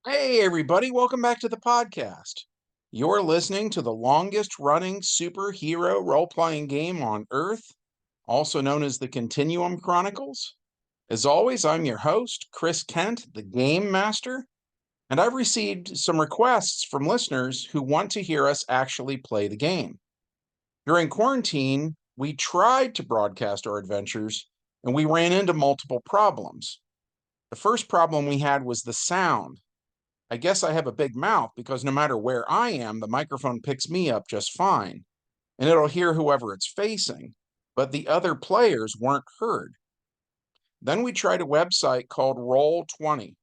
Hey, everybody, welcome back to the podcast. You're listening to the longest running superhero role playing game on Earth, also known as the Continuum Chronicles. As always, I'm your host, Chris Kent, the Game Master, and I've received some requests from listeners who want to hear us actually play the game. During quarantine, we tried to broadcast our adventures, and we ran into multiple problems. The first problem we had was the sound. I guess I have a big mouth because no matter where I am, the microphone picks me up just fine, and it'll hear whoever it's facing, but the other players weren't heard. Then we tried a website called Roll20,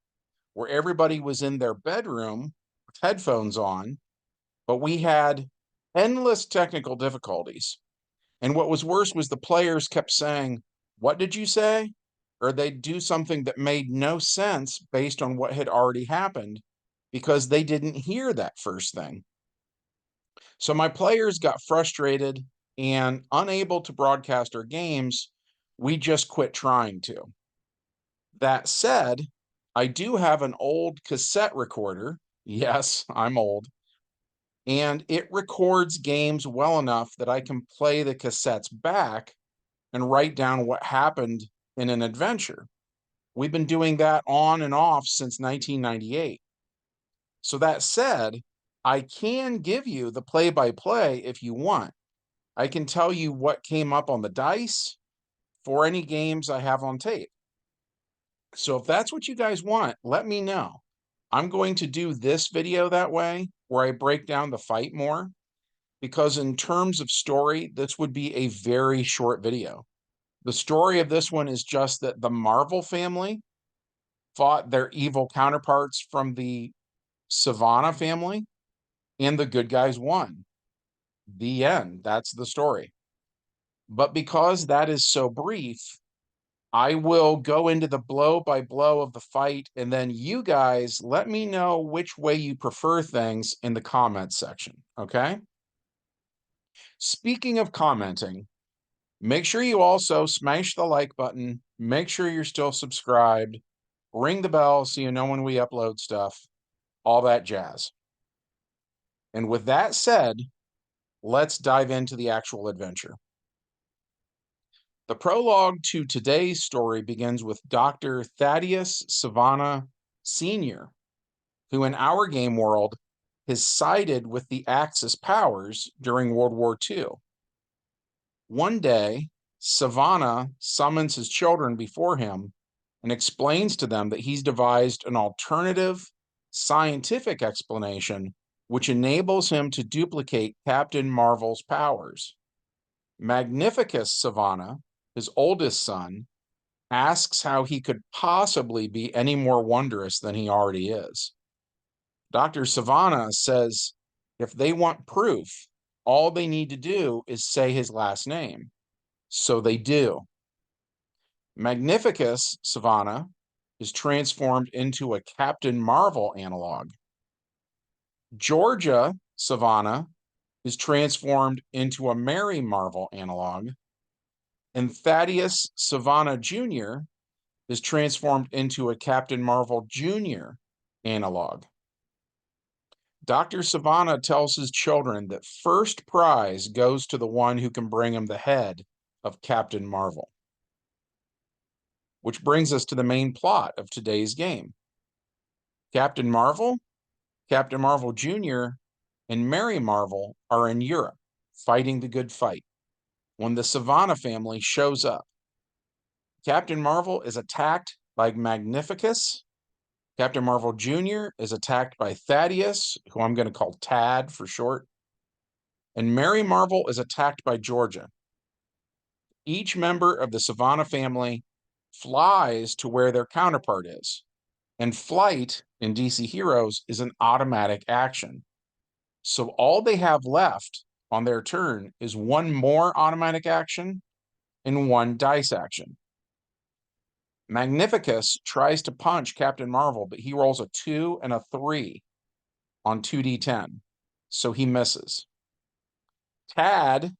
where everybody was in their bedroom with headphones on, but we had endless technical difficulties. And what was worse was the players kept saying, "What did you say?" Or they'd do something that made no sense based on what had already happened because they didn't hear that first thing. So my players got frustrated and unable to broadcast our games. We just quit trying to. That said, I do have an old cassette recorder. Yes, I'm old. And it records games well enough that I can play the cassettes back and write down what happened in an adventure. We've been doing that on and off since 1998. So that said, I can give you the play by play if you want. I can tell you what came up on the dice for any games I have on tape. So if that's what you guys want, let me know. I'm going to do this video that way where I break down the fight more because in terms of story, this would be a very short video. The story of this one is just that the Marvel family fought their evil counterparts from the Sivana family, and the good guys won. The end. That's the story. But because that is so brief, I will go into the blow by blow of the fight, and then you guys let me know which way you prefer things in the comments section. Okay. Speaking of commenting, make sure you also smash the like button. Make sure you're still subscribed. Ring the bell so you know when we upload stuff, all that jazz. And with that said, let's dive into the actual adventure. The prologue to today's story begins with Dr. Thaddeus Sivana Sr., who in our game world has sided with the Axis powers during World War II. One day, Sivana summons his children before him and explains to them that he's devised an alternative scientific explanation which enables him to duplicate Captain Marvel's powers. Magnificus Sivana, his oldest son, asks how he could possibly be any more wondrous than he already is. Dr. Sivana says if they want proof, all they need to do is say his last name. So they do. Magnificus Sivana is transformed into a Captain Marvel analog. Georgia Sivana is transformed into a Mary Marvel analog. And Thaddeus Sivana Jr. is transformed into a Captain Marvel Jr. analog. Dr. Sivana tells his children that first prize goes to the one who can bring him the head of Captain Marvel. Which brings us to the main plot of today's game. Captain Marvel, Captain Marvel Jr., and Mary Marvel are in Europe fighting the good fight when the Sivana family shows up. Captain Marvel is attacked by Magnificus. Captain Marvel Jr. is attacked by Thaddeus, who I'm going to call Tad for short. And Mary Marvel is attacked by Georgia. Each member of the Sivana family flies to where their counterpart is. And flight in DC Heroes is an automatic action. So all they have left on their turn is one more automatic action and one dice action. Magnificus tries to punch Captain Marvel, but he rolls a 2 and a 3 on 2d10, so he misses. Tad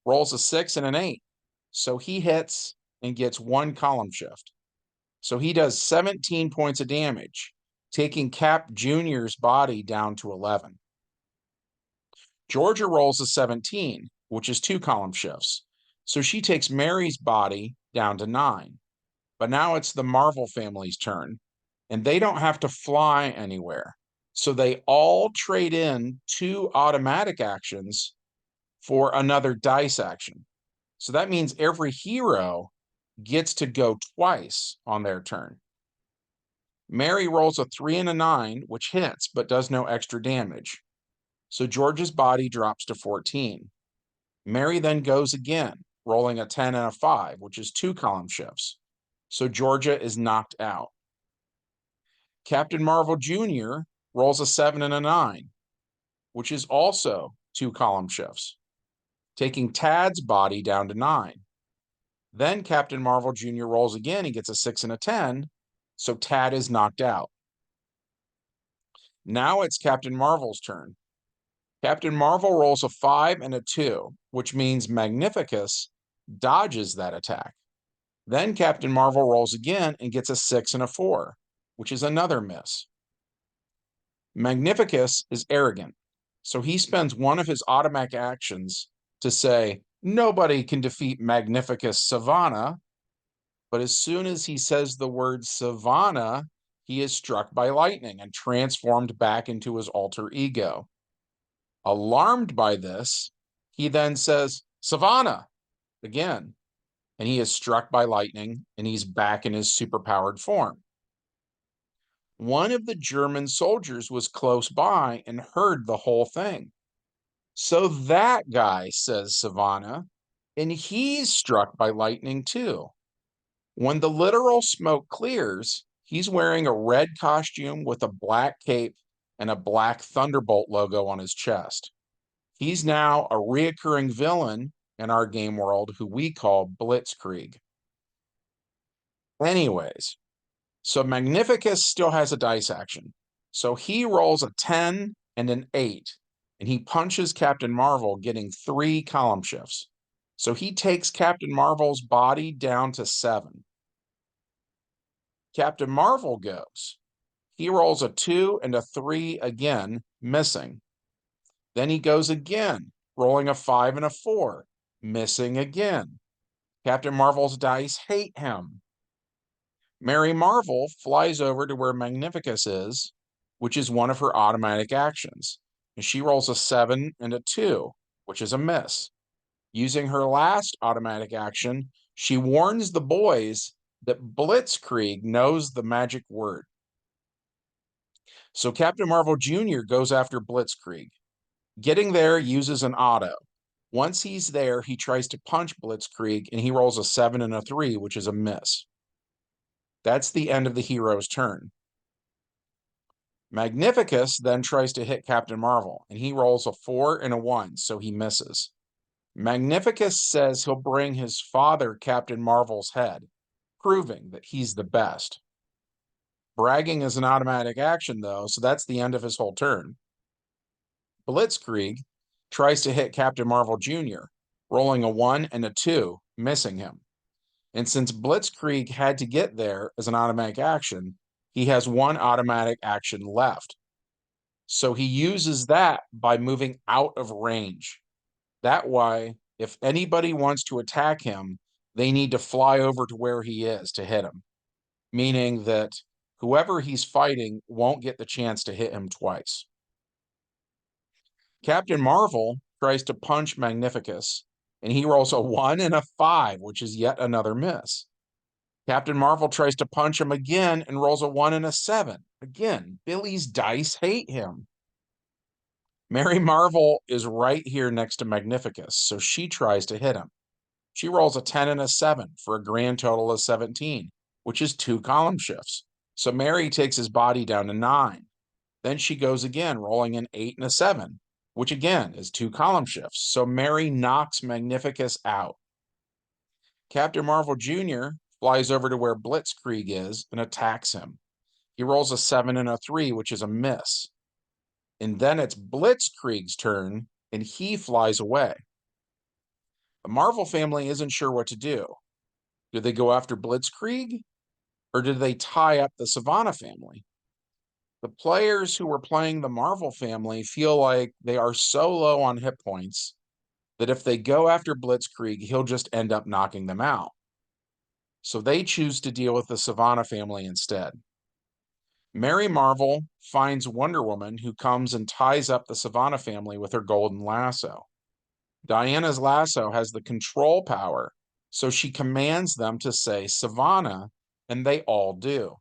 rolls a 6 and an 8, so he hits and gets one column shift. So he does 17 points of damage, taking Cap Jr.'s body down to 11. Georgia rolls a 17, which is 2 column shifts. So she takes Mary's body down to 9. But now it's the Marvel family's turn, and they don't have to fly anywhere. So they all trade in 2 automatic actions for another dice action. So that means every hero gets to go twice on their turn. Mary rolls a 3 and a 9, which hits but does no extra damage. So George's body drops to 14. Mary then goes again, rolling a 10 and a 5, which is 2 column shifts. So Georgia is knocked out. Captain Marvel Jr. rolls a 7 and a 9, which is also 2 column shifts, taking Tad's body down to 9. Then Captain Marvel Jr. rolls again. He gets a 6 and a 10, so Tad is knocked out. Now it's Captain Marvel's turn. Captain Marvel rolls a 5 and a 2, which means Magnificus dodges that attack. Then Captain Marvel rolls again and gets a 6 and a 4, which is another miss. Magnificus is arrogant, so he spends one of his automatic actions to say, "Nobody can defeat Magnificus Sivana." But as soon as he says the word Sivana, he is struck by lightning and transformed back into his alter ego. Alarmed by this, he then says, "Sivana," again, and he is struck by lightning and he's back in his superpowered form. One of the German soldiers was close by and heard the whole thing. "So that guy," says Sivana, and he's struck by lightning too. When the literal smoke clears, he's wearing a red costume with a black cape and a black Thunderbolt logo on his chest. He's now a reoccurring villain in our game world who we call Blitzkrieg. Anyways, so Magnificus still has a dice action. So he rolls a 10 and an 8, and he punches Captain Marvel, getting 3 column shifts. So he takes Captain Marvel's body down to 7. Captain Marvel goes. He rolls a 2 and a 3 again, missing. Then he goes again, rolling a 5 and a 4, missing again. Captain Marvel's dice hate him. Mary Marvel flies over to where Magnificus is, which is one of her automatic actions, and she rolls a 7 and a 2, which is a miss. Using her last automatic action, she warns the boys that Blitzkrieg knows the magic word. So Captain Marvel Jr. goes after Blitzkrieg. Getting there uses an auto. Once he's there, he tries to punch Blitzkrieg, and he rolls a 7 and a 3, which is a miss. That's the end of the hero's turn. Magnificus then tries to hit Captain Marvel, and he rolls a 4 and a 1, so he misses. Magnificus says he'll bring his father Captain Marvel's head, proving that he's the best. Bragging is an automatic action, though, so that's the end of his whole turn. Blitzkrieg tries to hit Captain Marvel Jr., rolling a 1 and a 2, missing him. And since Blitzkrieg had to get there as an automatic action, he has 1 automatic action left. So he uses that by moving out of range. That way, if anybody wants to attack him, they need to fly over to where he is to hit him, meaning that whoever he's fighting won't get the chance to hit him twice. Captain Marvel tries to punch Magnificus, and he rolls a 1 and a 5, which is yet another miss. Captain Marvel tries to punch him again and rolls a 1 and a 7. Again, Billy's dice hate him. Mary Marvel is right here next to Magnificus, so she tries to hit him. She rolls a 10 and a 7 for a grand total of 17, which is 2 column shifts. So Mary takes his body down to 9. Then she goes again, rolling an 8 and a 7, which again is 2 column shifts. So Mary knocks Magnificus out. Captain Marvel Jr. flies over to where Blitzkrieg is and attacks him. He rolls a 7 and a 3, which is a miss. And then it's Blitzkrieg's turn, and he flies away. The Marvel family isn't sure what to do. Do they go after Blitzkrieg, or do they tie up the Sivana family? The players who were playing the Marvel family feel like they are so low on hit points that if they go after Blitzkrieg, he'll just end up knocking them out. So they choose to deal with the Sivana family instead. Mary Marvel finds Wonder Woman, who comes and ties up the Sivana family with her golden lasso. Diana's lasso has the control power, so she commands them to say Sivana, and they all do.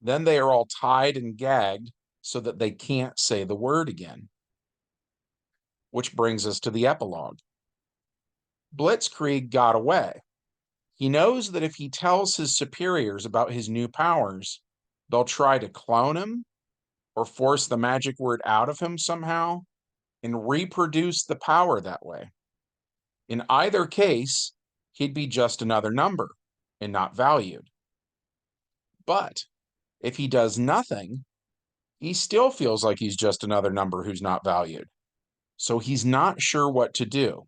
Then they are all tied and gagged so that they can't say the word again. Which brings us to the epilogue. Blitzkrieg got away. He knows that if he tells his superiors about his new powers, they'll try to clone him or force the magic word out of him somehow and reproduce the power that way. In either case, he'd be just another number and not valued. But if he does nothing, he still feels like he's just another number who's not valued. So he's not sure what to do.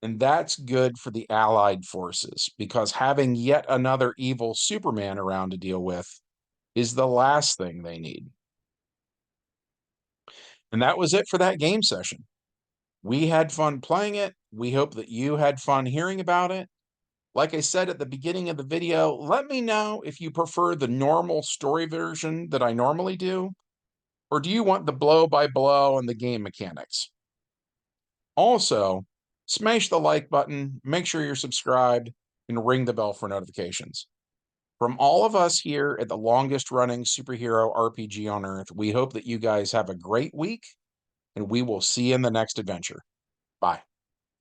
And that's good for the Allied forces, because having yet another evil Superman around to deal with is the last thing they need. And that was it for that game session. We had fun playing it. We hope that you had fun hearing about it. Like I said at the beginning of the video, let me know if you prefer the normal story version that I normally do, or do you want the blow-by-blow and the game mechanics? Also, smash the like button, make sure you're subscribed, and ring the bell for notifications. From all of us here at the longest running superhero RPG on Earth, we hope that you guys have a great week, and we will see you in the next adventure. Bye.